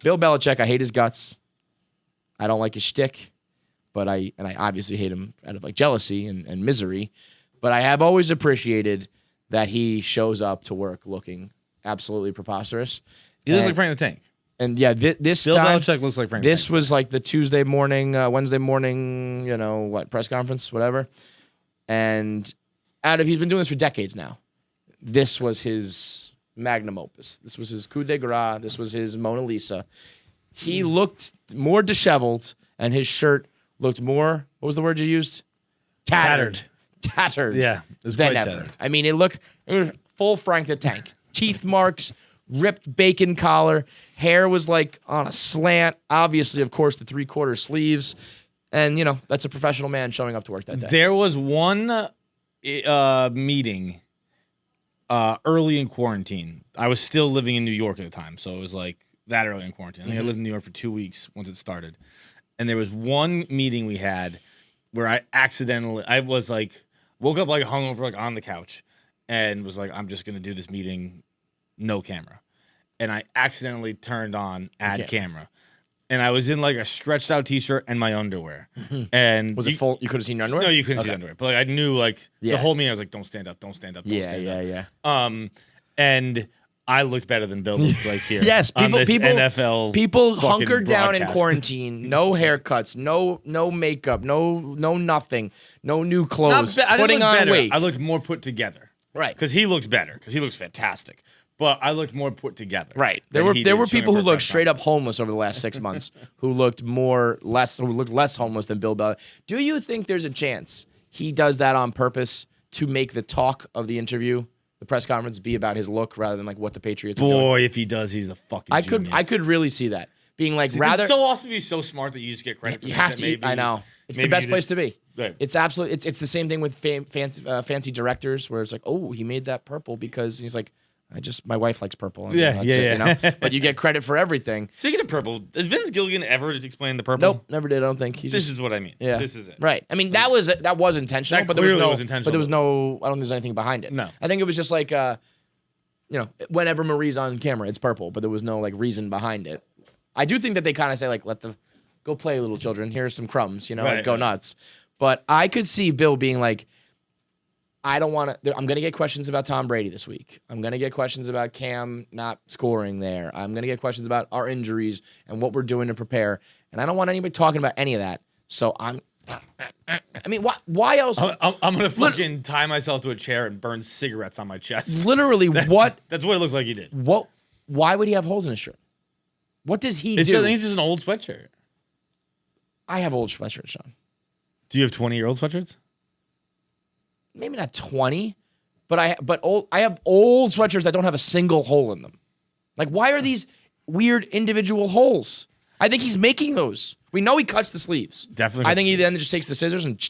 Bill Belichick, I hate his guts. I don't like his shtick, but I obviously hate him out of like jealousy and misery. But I have always appreciated that he shows up to work looking absolutely preposterous. He looks like Frank the Tank. And yeah, this Bill time, Belichick looks like Frank. This was like the Tuesday morning, Wednesday morning, press conference, whatever. And he's been doing this for decades now. This was his magnum opus. This was his coup de grace. This was his Mona Lisa. He looked more disheveled, and his shirt looked more, what was the word you used? Tattered. Yeah, it was than quite ever. tattered. I mean, it was full Frank the Tank. Teeth marks, ripped bacon collar, hair was like on a slant. Obviously, of course, the 3/4 sleeves. And, that's a professional man showing up to work that day. There was one meeting early in quarantine. I was still living in New York at the time, so it was like that early in quarantine. I think I lived in New York for 2 weeks once it started. And there was one meeting we had where I was like, woke up like hungover, like on the couch, and was like, I'm just going to do this meeting, no camera. And I accidentally turned on add camera. And I was in like a stretched out t-shirt and my underwear. And was it full? You could have seen your underwear? No, you couldn't see underwear. But like, I knew like the whole meeting, I was like, don't stand up, don't stand up, don't stand up. Yeah. And I looked better than Bill looks like here. Yes, people NFL hunkered down in broadcast. quarantine. No haircuts, no makeup, no nothing, no new clothes. Putting on weight. I looked more put together. Right. Because he looks better. Because he looks fantastic. But I looked more put together. Right. There were people who looked straight up homeless over the last 6 months who looked less homeless than Bill Belichick. Do you think there's a chance he does that on purpose to make the talk of the interview, the press conference, be about his look rather than like what the Patriots are doing? Boy, if he does, he's a fucking genius. I could really see that. Being like, It's so awesome to be so smart that you just get credit for you things have that to. maybe, I know it's the best place to be. Right. It's absolutely. It's the same thing with fancy directors where it's like, oh, he made that purple because he's like, my wife likes purple. Yeah. But you get credit for everything. Speaking of purple, has Vince Gilligan ever explained the purple? Nope, never did. I don't think. This is what I mean. Yeah, this is it. Right. I mean, that was intentional, That but there was clearly no. was intentional. But there was no. I don't think there's anything behind it. No. I think it was just like, whenever Marie's on camera, it's purple, but there was no like reason behind it. I do think that they kind of say like, go play, little children. Here's some crumbs, go nuts. But I could see Bill being like, I don't want to. I'm going to get questions about Tom Brady this week. I'm going to get questions about Cam not scoring there. I'm going to get questions about our injuries and what we're doing to prepare. And I don't want anybody talking about any of that. So I mean, why else? I'm going to fucking tie myself to a chair and burn cigarettes on my chest. Literally, That's what it looks like he did. Why would he have holes in his shirt? What does he do? I think it's just an old sweatshirt. I have old sweatshirts, Sean. Do you have 20-year-old sweatshirts? Maybe not 20, but I have old sweatshirts that don't have a single hole in them. Like, why are these weird individual holes? I think he's making those. We know he cuts the sleeves. Definitely. I think he then just takes the scissors and.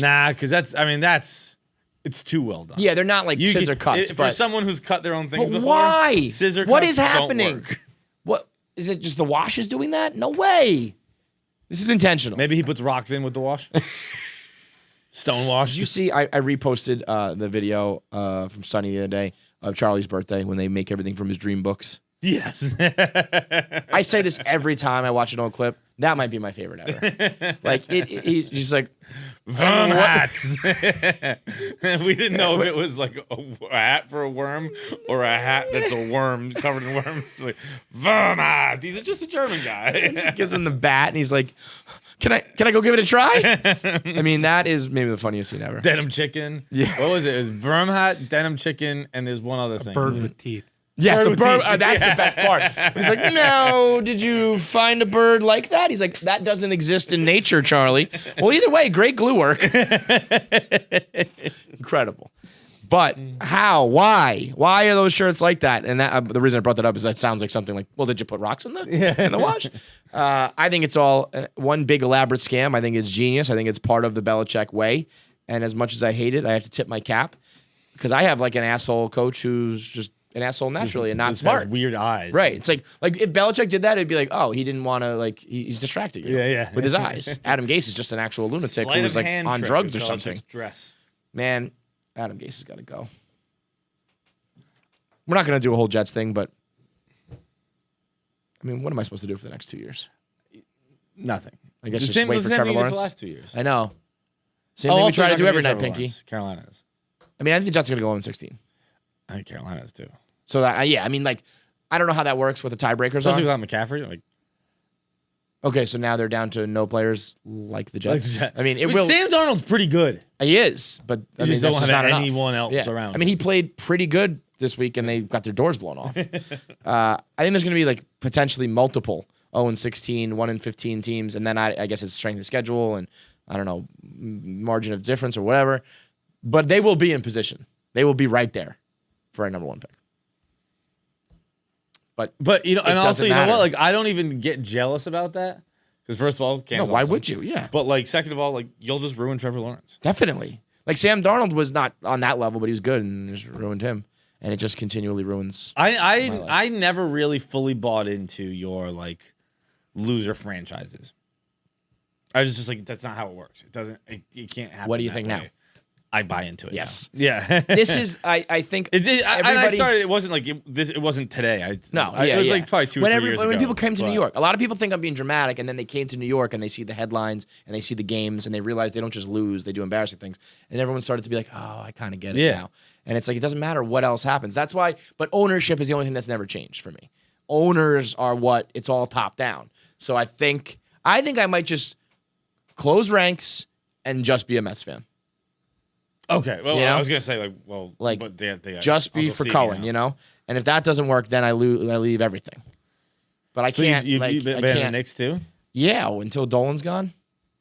Nah, because it's too well done. Yeah, they're not like scissor cuts. For someone who's cut their own things before. Why? Scissor cuts What is happening? don't work. What is it? Just the wash is doing that? No way. This is intentional. Maybe he puts rocks in with the wash. Stonewash. Did you see? I reposted the video from Sunny the other day of Charlie's birthday when they make everything from his dream books. Yes. I say this every time I watch an old clip. That might be my favorite ever. Like he's just like worm hats. We didn't know if it was like a hat for a worm or a hat that's a worm covered in worms. Like worm hat. He's just a German guy. He gives him the bat and he's like, "Can I go give it a try?" I mean, that is maybe the funniest scene ever. Denim chicken. Yeah. What was it? It was worm hat, denim chicken, and there's one other thing. Bird with teeth. Yes, Bird the with bird. teeth. That's the best part. He's like, "No, did you find a bird like that?" He's like, "That doesn't exist in nature, Charlie." Well, either way, great glue work. Incredible. But how? Why? Why are those shirts like that? And that the reason I brought that up is that sounds like something like, well, did you put rocks in the wash? I think it's all one big elaborate scam. I think it's genius. I think it's part of the Belichick way. And as much as I hate it, I have to tip my cap because I have like an asshole coach who's just an asshole naturally and not Just smart. has weird eyes. Right. It's like if Belichick did that, it'd be like, oh, he didn't want to, like, he's distracted you with his eyes. Adam Gase is just an actual lunatic Sleight who's of like hand on trick drugs with or something. Belichick's dress. Man, Adam Gase has got to go. We're not going to do a whole Jets thing, but I mean, what am I supposed to do for the next 2 years? Nothing. I guess The just same- wait the for same Trevor thing you did Lawrence. for the last 2 years. I know. Same thing we Also, try to not do gonna every get night, Trevor Pinky. Lawrence. Carolina's. I mean, I think the Jets are going to go 1-16. I think Carolina's too. So that, yeah, I mean, like, I don't know how that works with the tiebreakers Especially on. without McCaffrey. Like, Okay, so now they're down to no players like the Jets. I mean, it will. Sam Darnold's pretty good. He is, but I You mean, just that's don't just have not enough. anyone else around. I mean, he played pretty good this week, and they got their doors blown off. I think there's going to be like potentially multiple 0-16, 1-15 teams, and then I guess it's strength of schedule and I don't know margin of difference or whatever. But they will be in position. They will be right there for a number 1 pick. But you know, and also you know matter. what? Like, I don't even get jealous about that because first of all, No, Cam's why awesome. would you? Yeah, But like, second of all, like you'll just ruin Trevor Lawrence. definitely. Like Sam Darnold was not on that level, but he was good and just ruined him. And it just continually ruins. I never really fully bought into your like loser franchises. I was just like, that's not how it works. It doesn't. It can't happen. What do you that think way. now? I buy into it. Yes. Now. Yeah. This is, I think, And I everybody- started. It wasn't like it wasn't today. No, it was like probably 2 or 3 years ago. when people came to but- New York, a lot of people think I'm being dramatic, and then they came to New York and they see the headlines and they see the games and they realize they don't just lose, they do embarrassing things. And everyone started to be like, oh, I kind of get it Yeah. now. And it's like, it doesn't matter what else happens. That's why, but ownership is the only thing that's never changed for me. Owners are what, it's all top down. So I think I might just close ranks and just be a Mets fan. Okay. Well, You know? I was gonna say like, but they Just be for Cohen, you know? And if that doesn't work, then I leave everything. But I So can't, you like, been I in the can't. Knicks too? Yeah, until Dolan's gone,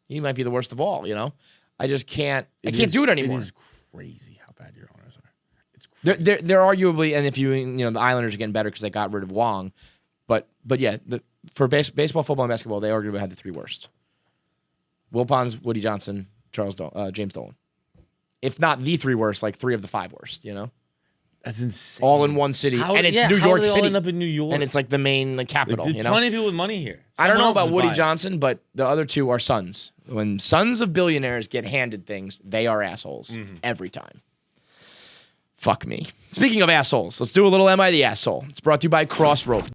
he might be the worst of all. You know, I just can't. I can't do it anymore. It is crazy how bad your owners are. It's crazy. They're arguably, and if the Islanders are getting better because they got rid of Wong, but yeah, for baseball, football, and basketball, they arguably had the 3 worst: Will Pons, Woody Johnson, James Dolan. If not the 3 worst, like 3 of the 5 worst. You know, That's insane. all in one city, and it's New how York do they all City, end up in New York? and it's like the main capital. There's You know, plenty of people with money here. I don't know Someone about else is Woody buying. Johnson, but the other 2 are sons. When sons of billionaires get handed things, they are assholes every time. Fuck me. Speaking of assholes, let's do a little Am I the Asshole? It's brought to you by Crossroads.